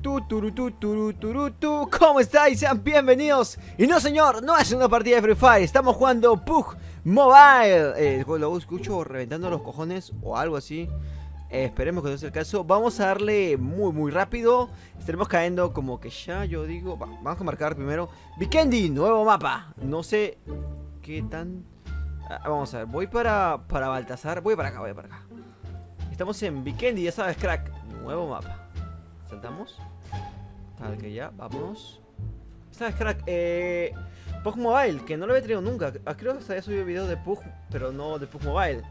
¿Cómo estáis? Sean bienvenidos. Y no señor, no es una partida de Free Fire. Estamos jugando PUBG Mobile. Lo escucho reventando los cojones o algo así. Esperemos que no sea el caso. Vamos a darle muy rápido. Estaremos cayendo como que ya, yo digo. Vamos a marcar primero Vikendi, nuevo mapa. No sé qué tan... vamos a ver, voy para Baltasar. Voy para acá. Estamos en Vikendi, ya sabes, crack. Nuevo mapa. Saltamos. Tal que ya, vámonos. ¿Sabes, crack? PUBG Mobile, que no lo había traído nunca. Creo que había subido videos de PUBG, pero no de PUBG Mobile.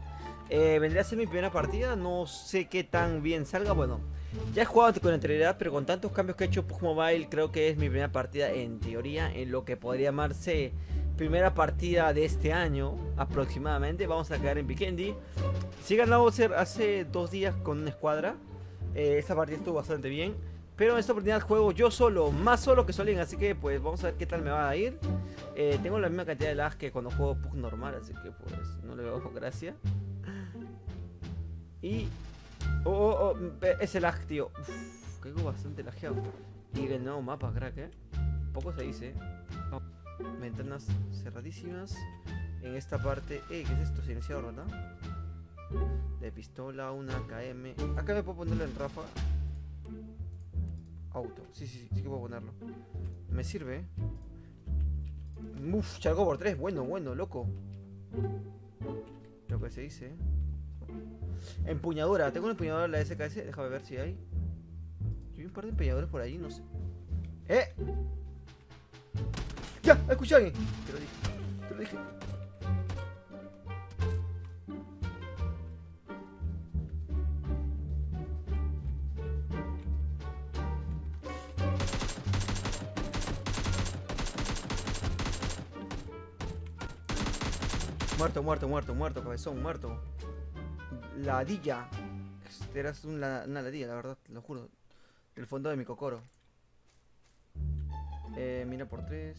Vendría a ser mi primera partida. No sé qué tan bien salga. Bueno, ya he jugado con anterioridad, pero con tantos cambios que ha hecho PUBG Mobile, creo que es mi primera partida en teoría, en lo que podría llamarse primera partida de este año aproximadamente. Vamos a quedar en Vikendi. Sí, ganado hace 2 días con una escuadra. Esta partida estuvo bastante bien. Pero en esta oportunidad juego yo solo, más solo que Solín, así que pues vamos a ver qué tal me va a ir. Tengo la misma cantidad de lag que cuando juego PUBG normal, así que pues no le veo gracia. Y... ese lag, tío. Uf, caigo bastante lajeado. Y el nuevo mapa, crack, poco se dice. Ventanas cerradísimas. En esta parte... ¿qué es esto? Silenciado, ¿verdad? De pistola, una AKM. Acá me puedo ponerlo en ráfaga. Auto, sí que puedo ponerlo. Me sirve. Uff, charco por 3, bueno, loco. Lo que se dice. Empuñadura, tengo una empuñadura de la SKS. Déjame ver si hay. Yo vi un par de empuñadores por ahí, no sé. ¡Ya! Escuché a alguien. Te lo dije. Muerto, cabezón, muerto. Ladilla. Eras una ladilla, la verdad, lo juro. Del fondo de mi cocoro. Mira por 3.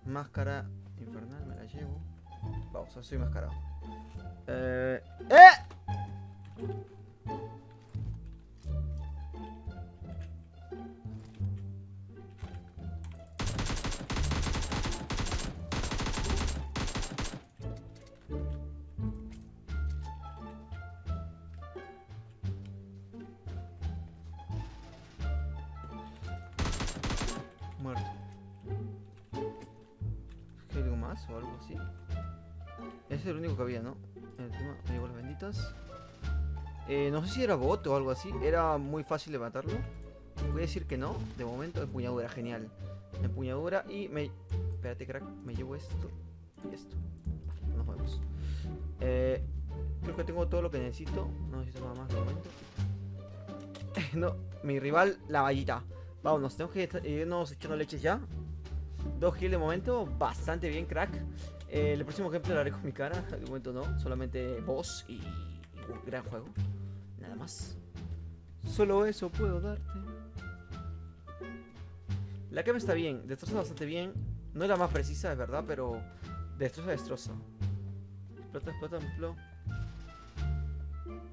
Máscara infernal, me la llevo. Vamos, soy mascarado. Muerto. ¿Es que hay algo más o algo así? Ese es el único que había, ¿no? Encima me llevo las benditas. No sé si era bot o algo así. Era muy fácil de matarlo. Voy a decir que no. De momento, empuñadura, genial. Empuñadura y me... Espérate, crack. Me llevo esto y esto. Vale, nos vemos. Creo que tengo todo lo que necesito. No necesito nada más de momento. No, mi rival, la vallita. Vámonos, tenemos que irnos echando leches ya. 2 kills de momento, bastante bien, crack. El próximo ejemplo lo haré con mi cara. De momento no, solamente voz y un gran juego. Nada más. Solo eso puedo darte. La cama está bien, destroza bastante bien. No es la más precisa, es verdad, pero destroza. Explota.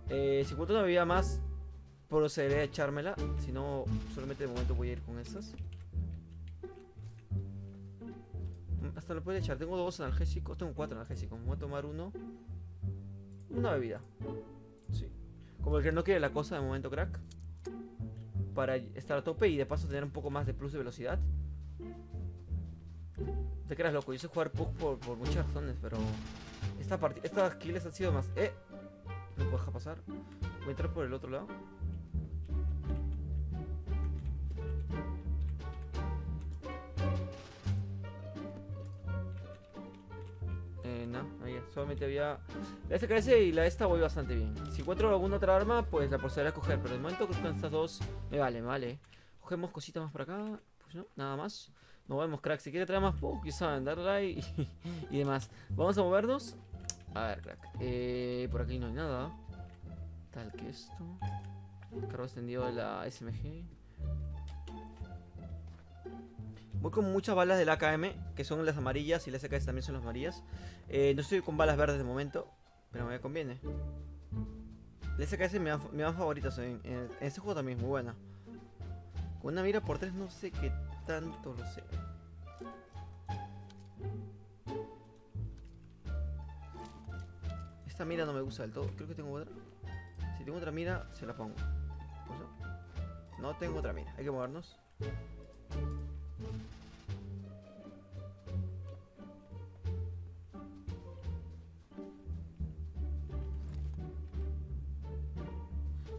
Si encuentro una bebida más, procederé a echármela. Si no, solamente de momento voy a ir con estas. Hasta lo puedo echar. Tengo 2 analgésicos. Tengo 4 analgésicos. Me voy a tomar una bebida. Sí. Como el que no quiere la cosa de momento, crack. Para estar a tope y de paso tener un poco más de plus de velocidad. Te creas loco. Yo sé jugar PUBG por muchas razones, pero estas kills han sido más... No puedo dejar pasar. Voy a entrar por el otro lado. Ahí solamente había la SKS y la esta voy bastante bien. Si encuentro alguna otra arma, pues la procederé a coger. Pero de momento creo que con estas 2 me vale. Cogemos cositas más por acá. Pues no, nada más. Nos vemos, crack. Si quiere traer más ya saben, darle like y demás. Vamos a movernos. A ver, crack. Por aquí no hay nada. Tal que esto. Carro extendido de la SMG. Voy con muchas balas del AKM, que son las amarillas, y las SKS también son las amarillas. No estoy con balas verdes de momento, pero me conviene. La SKS me dan favoritas en este juego también, es muy buena. Con una mira por 3 no sé qué tanto lo sé. Esta mira no me gusta del todo. Creo que tengo otra. Si tengo otra mira, se la pongo. ¿Cosa? No tengo otra mira. Hay que movernos.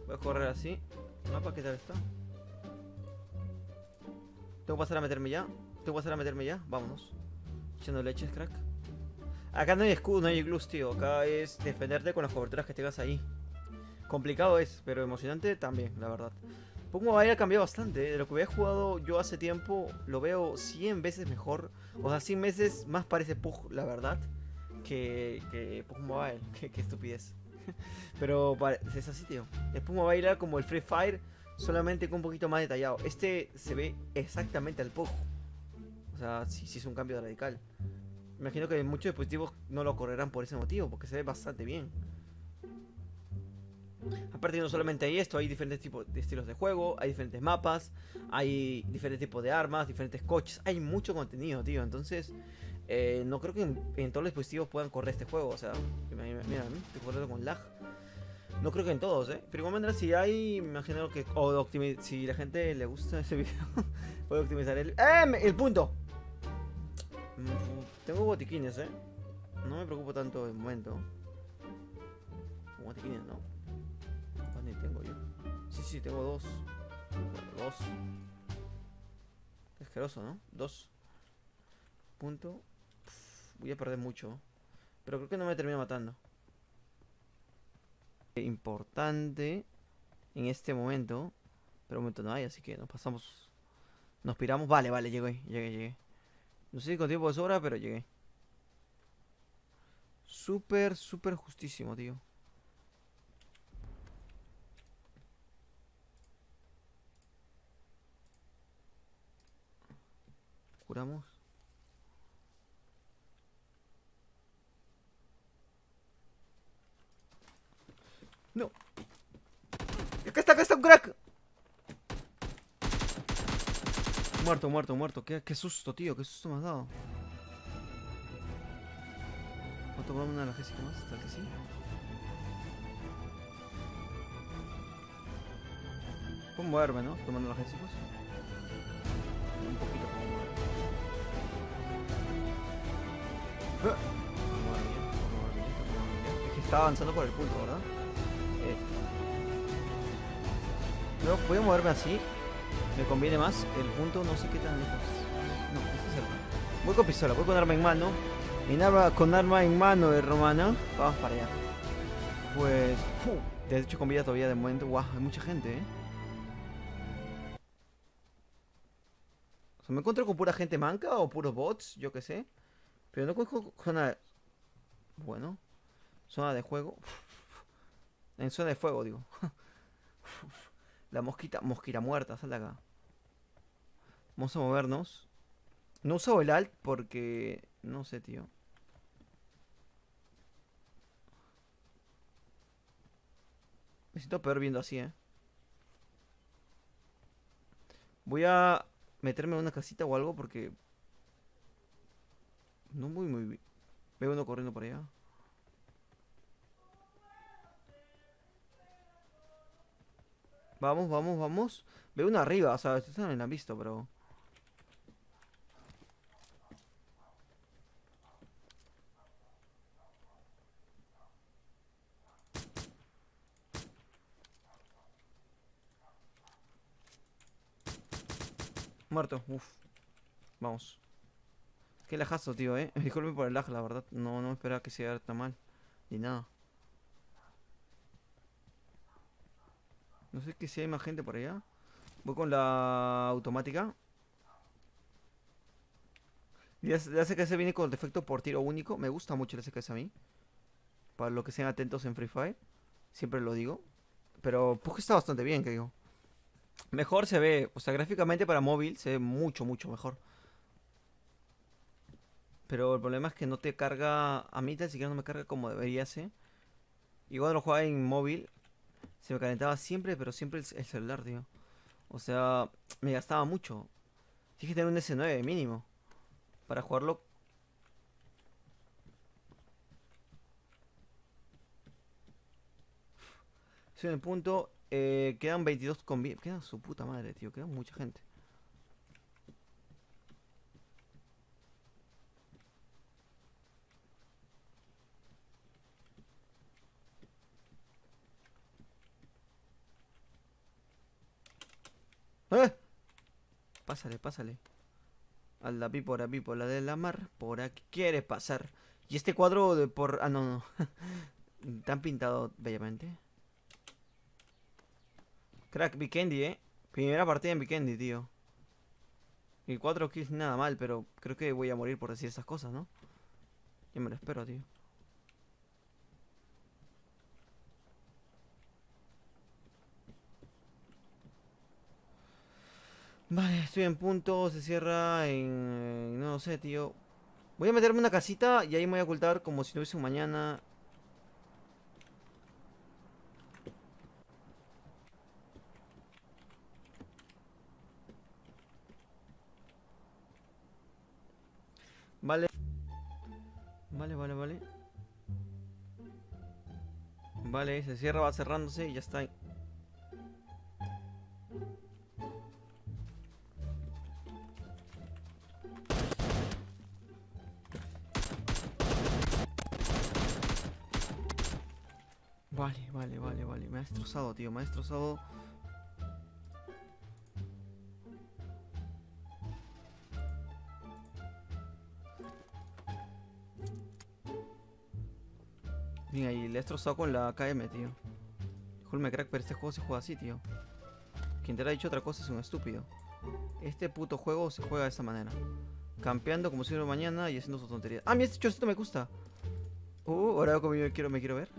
Voy a correr así. Mapa, ¿qué tal está? Tengo que pasar a meterme ya. Tengo que pasar a meterme ya. Vámonos. Echando leches, crack. Acá no hay escudo, no hay iglús, tío. Acá es defenderte con las coberturas que tengas ahí. Complicado es, pero emocionante también, la verdad. PUBG Mobile ha cambiado bastante, ¿eh? De lo que había jugado yo hace tiempo, lo veo 100 veces mejor. O sea, 100 veces más parece PUBG, la verdad, que PUBG Mobile. Qué estupidez. Pero es así, tío. El PUBG Mobile era como el Free Fire, solamente con un poquito más detallado. Este se ve exactamente al PUBG. O sea, sí es un cambio radical. Imagino que muchos dispositivos no lo correrán por ese motivo, porque se ve bastante bien. Aparte, no solamente hay esto, hay diferentes tipos de estilos de juego, hay diferentes mapas, hay diferentes tipos de armas, diferentes coches, hay mucho contenido, tío. Entonces, no creo que en todos los dispositivos puedan correr este juego. O sea, mira, estoy corriendo con lag. No creo que en todos, pero igual manera, si hay, me imagino que. Si la gente le gusta ese video, puede optimizar el punto. Tengo botiquines, no me preocupo tanto de momento. Botiquines, no. Ni tengo yo. Sí, tengo dos. Bueno, dos. Qué asqueroso, ¿no? Dos. Punto. Voy a perder mucho. Pero creo que no me termina matando. Importante en este momento. Pero momento no hay, así que nos pasamos. Nos piramos. Vale, llegué. No sé si con tiempo de sobra, pero llegué. Súper justísimo, tío. Curamos. No. Acá está un crack. Muerto. Qué susto, tío. Qué susto me has dado. Voy a tomar una analgésica más, tal que sí. Puedo moverme, ¿no? Tomando analgésicos. Un poquito puedo mover. Puedo mover bien. Es que estaba avanzando por el punto, ¿verdad? Luego voy a moverme así. Me conviene más. El punto no sé qué tan lejos. No, está cerca. Voy con pistola, voy con arma en mano. Con arma en mano de Romana. Vamos para allá. Pues. De hecho, con vida todavía de momento. Guau, hay mucha gente, O sea, me encuentro con pura gente manca o puros bots, yo qué sé. Pero no conozco zona. Bueno, zona de juego. En zona de fuego, digo. La mosquita muerta, sal de acá. Vamos a movernos. No uso el alt porque. No sé, tío. Me siento peor viendo así, Voy a meterme en una casita o algo porque. No voy muy bien. Veo uno corriendo por allá. Vamos. Veo uno arriba, o sea, ustedes no me lo han visto, pero. Muerto, uff. Vamos. Qué lajazo, tío, Disculpe por el lag, la verdad. No esperaba que sea tan mal. Ni nada. No sé que si hay más gente por allá. Voy con la automática. Y la SKS viene con defecto por tiro único. Me gusta mucho la SKS a mí. Para lo que sean atentos en Free Fire. Siempre lo digo. Pero PUBG está bastante bien, que digo. Mejor se ve. O sea, gráficamente para móvil se ve mucho mejor. Pero el problema es que no te carga. A mí tal siquiera no me carga como debería ser. Y cuando lo jugaba en móvil, se me calentaba siempre, pero siempre el celular, tío. O sea, me gastaba mucho. Tienes que tener un S9 mínimo para jugarlo. Estoy en el punto. Quedan 22 con vida. Quedan su puta madre, tío. Quedan mucha gente. ¡Eh! Pásale, pásale. A la la de la mar. Por aquí quiere pasar. Y este cuadro de por... Ah, no, no. Tan pintado bellamente. Crack, Vikendi, Primera partida en Vikendi, tío. Y 4 kills nada mal, pero creo que voy a morir por decir esas cosas, ¿no? Yo me lo espero, tío. Vale, estoy en punto, se cierra en... No lo sé, tío. Voy a meterme en una casita y ahí me voy a ocultar como si no hubiese un mañana. Vale. Vale, vale, vale. Vale, se cierra, va cerrándose y ya está. Vale, vale, vale, vale. Me ha destrozado, tío, me ha destrozado. Bien, ahí le he destrozado con la KM, tío. Disculpe, crack, pero este juego se juega así, tío. Quien te ha dicho otra cosa es un estúpido. Este puto juego se juega de esta manera. Campeando como si no hubiera mañana y haciendo sus tonterías. Ah, mira, este chocito me gusta. Ahora como yo me quiero ver.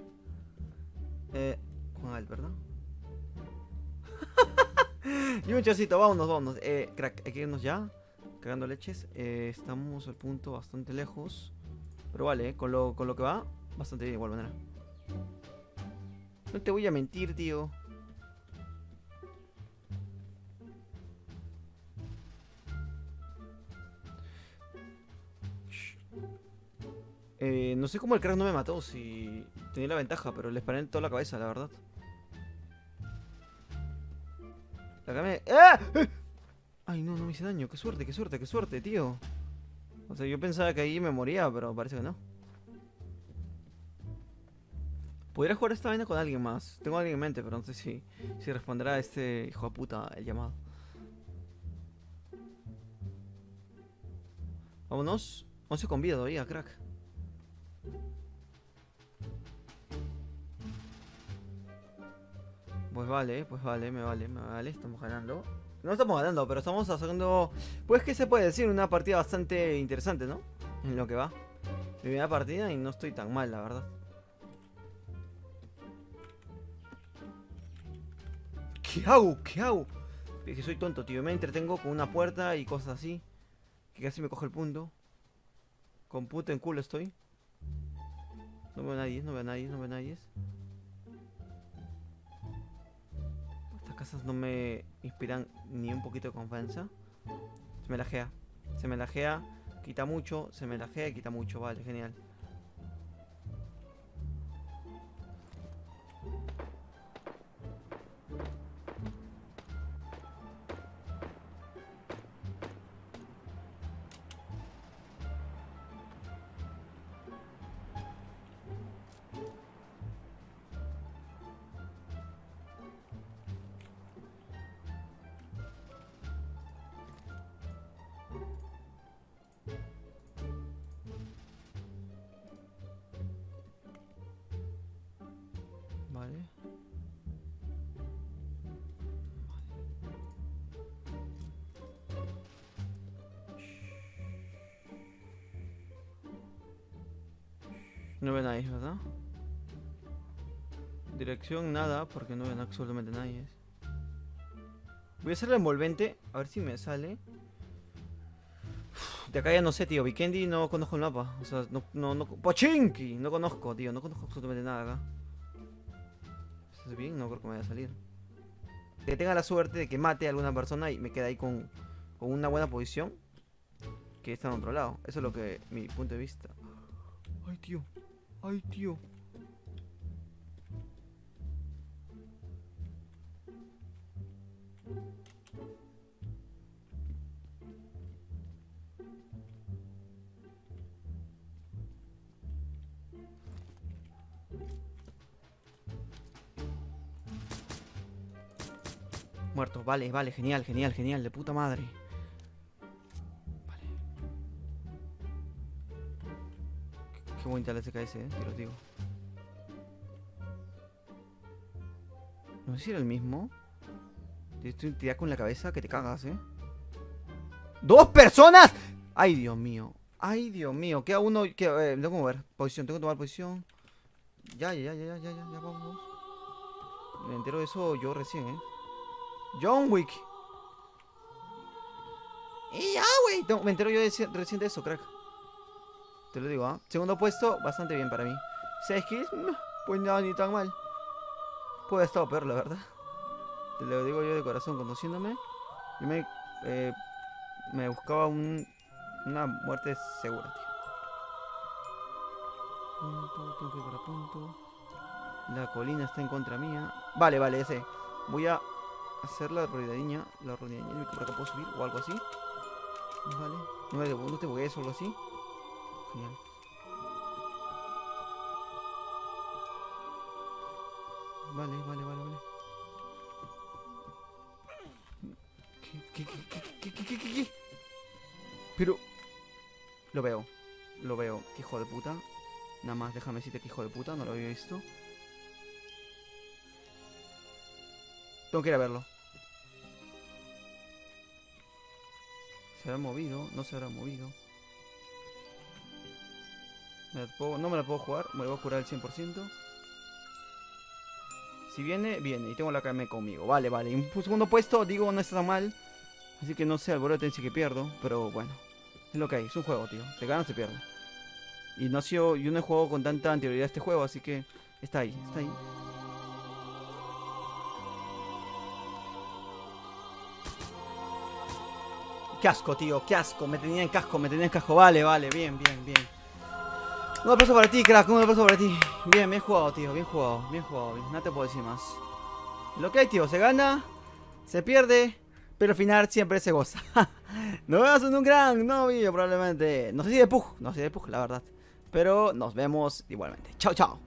Juan Al, ¿verdad? Y un chocito, vámonos, vámonos. Crack, hay que irnos ya. Cagando leches. Estamos al punto bastante lejos. Pero vale, con lo que va, bastante bien de igual manera. No te voy a mentir, tío. No sé cómo el crack no me mató, si tenía la ventaja, pero le disparé en toda la cabeza, la verdad. La camé. ¡Ah! Ay, no, no me hice daño. Qué suerte, qué suerte, qué suerte, tío. O sea, yo pensaba que ahí me moría, pero parece que no. Podría jugar esta vaina con alguien más. Tengo a alguien en mente, pero no sé si responderá a este hijo de puta el llamado. Vámonos. 11 con vida todavía, crack. Pues vale, me vale, me vale. Estamos ganando. No estamos ganando, pero estamos haciendo... Pues, ¿qué se puede decir? Una partida bastante interesante, ¿no? En lo que va. Primera partida y no estoy tan mal, la verdad. ¿Qué hago? ¿Qué hago? Es que soy tonto, tío. Me entretengo con una puerta y cosas así. Que casi me coge el punto. Con puto en culo estoy. No veo a nadie, no veo a nadie, no veo a nadie. Estas casas no me inspiran ni un poquito de confianza. Se me lajea. Se me lajea. Quita mucho. Se me lajea y quita mucho. Vale, genial. Vale. No ven nadie, ¿verdad? Dirección nada, porque no ven absolutamente nadie. Voy a hacer la envolvente, a ver si me sale. De acá ya no sé, tío. Vikendi no conozco el mapa. O sea, no. ¡Pochinki! No conozco, tío. No conozco absolutamente nada acá. ¿Estás bien? No creo que me vaya a salir. que tenga la suerte de que mate a alguna persona y me quede ahí con una buena posición. Que está en otro lado. Eso es lo que mi punto de vista. Ay, tío. Ay, tío. Muerto, vale, vale, genial, genial, genial, de puta madre. Vale. Qué bonita la SKS, te lo digo. No sé si era el mismo. Te estoy tirando con la cabeza que te cagas, ¡2 personas! ¡Ay, Dios mío! ¡Ay, Dios mío! Queda uno. Tengo que mover posición, tengo que tomar posición. Ya, vamos. Me entero de eso yo recién, John Wick. Y ya, güey. No, me entero yo recién de eso, crack. Te lo digo, Segundo puesto, bastante bien para mí. 6 kills, pues nada, ni tan mal. Puede haber estado peor, la verdad. Te lo digo yo de corazón, conociéndome. Yo me buscaba una muerte segura, tío. Toque para punto. La colina está en contra mía. Vale, vale, ese. Voy a hacer la rodadilla. Por acá puedo subir o algo así. Vale. No te buguees o algo así. Genial. Vale. ¿Qué? Pero... Lo veo. Qué hijo de puta. Nada más, déjame decirte que hijo de puta. No lo había visto. Tengo que ir a verlo. ¿Se habrá movido? No se habrá movido. No me la puedo jugar. Me la voy a curar al 100%. Si viene, viene. Y tengo la KM conmigo. Vale. En un segundo puesto, digo, no está tan mal. Así que no sé, alboroten si que pierdo. Pero bueno. Es lo que hay. Es un juego, tío. Se gana o se pierde. Y yo no he jugado con tanta anterioridad este juego. Así que está ahí. Qué asco, tío, qué asco. Me tenía en casco. Vale, bien. Un aplauso para ti, crack, un aplauso para ti. Bien jugado, tío, bien jugado. No te puedo decir más. Lo que hay, tío, se gana, se pierde, pero al final siempre se goza. Nos vemos en un gran nuevo vídeo probablemente. No sé si de Pug, la verdad. Pero nos vemos igualmente. Chao.